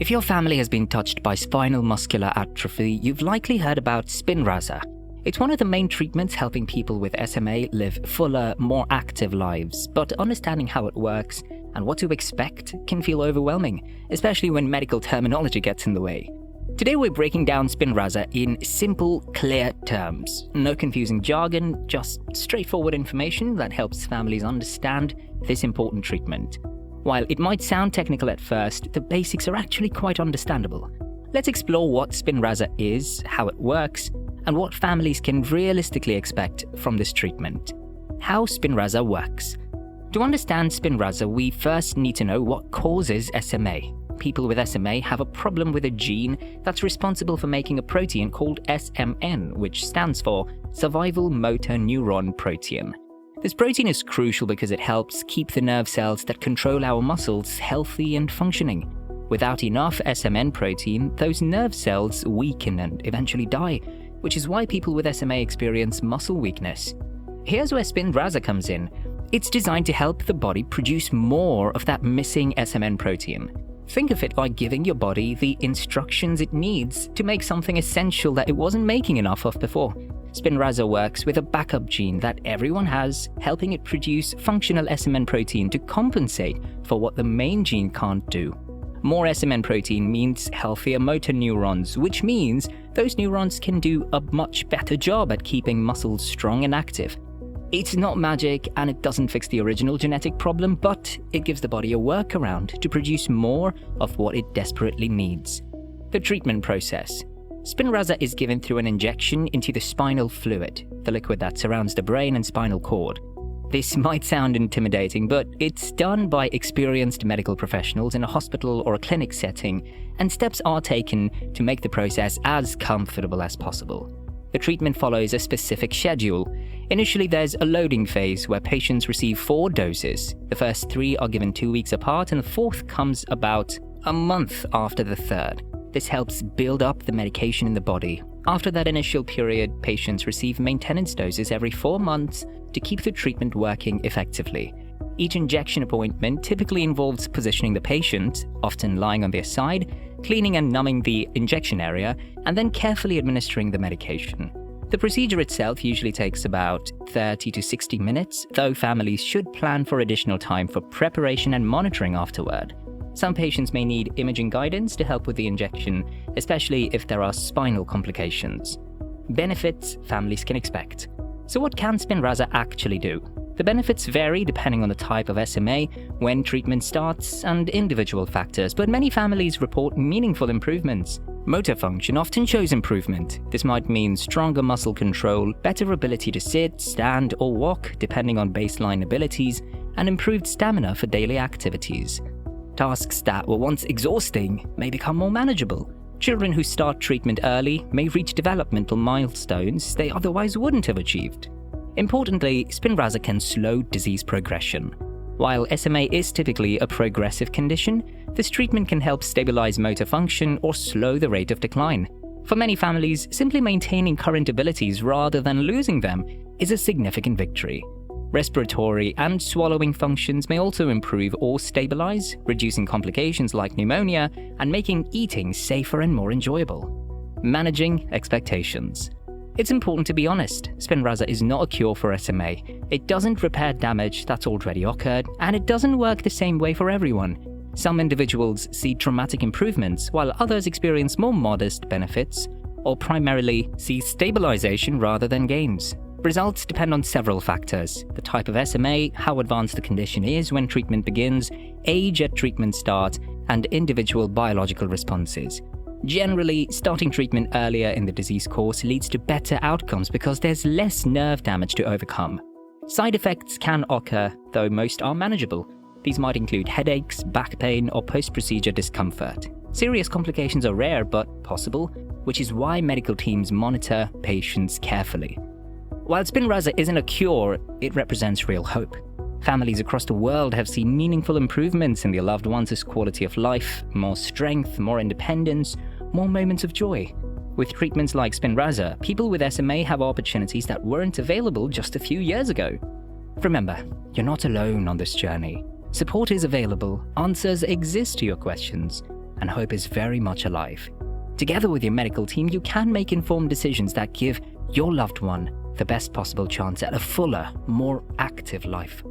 If your family has been touched by spinal muscular atrophy, you've likely heard about Spinraza. It's one of the main treatments helping people with SMA live fuller, more active lives, but understanding how it works and what to expect can feel overwhelming, especially when medical terminology gets in the way. Today we're breaking down Spinraza in simple, clear terms. No confusing jargon, just straightforward information that helps families understand this important treatment. While it might sound technical at first, the basics are actually quite understandable. Let's explore what Spinraza is, how it works, and what families can realistically expect from this treatment. How Spinraza works. To understand Spinraza, we first need to know what causes SMA. People with SMA have a problem with a gene that's responsible for making a protein called SMN, which stands for Survival Motor Neuron Protein. This protein is crucial because it helps keep the nerve cells that control our muscles healthy and functioning. Without enough SMN protein, those nerve cells weaken and eventually die, which is why people with SMA experience muscle weakness. Here's where Spinraza comes in. It's designed to help the body produce more of that missing SMN protein. Think of it like giving your body the instructions it needs to make something essential that it wasn't making enough of before. Spinraza works with a backup gene that everyone has, helping it produce functional SMN protein to compensate for what the main gene can't do. More SMN protein means healthier motor neurons, which means those neurons can do a much better job at keeping muscles strong and active. It's not magic and it doesn't fix the original genetic problem, but it gives the body a workaround to produce more of what it desperately needs. The treatment process. Spinraza is given through an injection into the spinal fluid, the liquid that surrounds the brain and spinal cord. This might sound intimidating, but it's done by experienced medical professionals in a hospital or a clinic setting, and steps are taken to make the process as comfortable as possible. The treatment follows a specific schedule. Initially, there's a loading phase where patients receive 4 doses. The first 3 are given 2 weeks apart, and the 4th comes about a month after the 3rd. This helps build up the medication in the body. After that initial period, patients receive maintenance doses every 4 months to keep the treatment working effectively. Each injection appointment typically involves positioning the patient, often lying on their side, cleaning and numbing the injection area, and then carefully administering the medication. The procedure itself usually takes about 30 to 60 minutes, though families should plan for additional time for preparation and monitoring afterward. Some patients may need imaging guidance to help with the injection, especially if there are spinal complications. Benefits families can expect. So what can Spinraza actually do? The benefits vary depending on the type of SMA, when treatment starts, and individual factors, but many families report meaningful improvements. Motor function often shows improvement. This might mean stronger muscle control, better ability to sit, stand, or walk, depending on baseline abilities, and improved stamina for daily activities. Tasks that were once exhausting may become more manageable. Children who start treatment early may reach developmental milestones they otherwise wouldn't have achieved. Importantly, Spinraza can slow disease progression. While SMA is typically a progressive condition, this treatment can help stabilize motor function or slow the rate of decline. For many families, simply maintaining current abilities rather than losing them is a significant victory. Respiratory and swallowing functions may also improve or stabilize, reducing complications like pneumonia and making eating safer and more enjoyable. Managing expectations. It's important to be honest. Spinraza is not a cure for SMA. It doesn't repair damage that's already occurred, and it doesn't work the same way for everyone. Some individuals see dramatic improvements, while others experience more modest benefits, or primarily see stabilization rather than gains. Results depend on several factors: the type of SMA, how advanced the condition is when treatment begins, age at treatment start, and individual biological responses. Generally, starting treatment earlier in the disease course leads to better outcomes because there's less nerve damage to overcome. Side effects can occur, though most are manageable. These might include headaches, back pain, or post-procedure discomfort. Serious complications are rare but possible, which is why medical teams monitor patients carefully. While Spinraza isn't a cure, it represents real hope. Families across the world have seen meaningful improvements in their loved ones' quality of life, more strength, more independence, more moments of joy. With treatments like Spinraza, people with SMA have opportunities that weren't available just a few years ago. Remember, you're not alone on this journey. Support is available, answers exist to your questions, and hope is very much alive. Together with your medical team, you can make informed decisions that give your loved one the best possible chance at a fuller, more active life.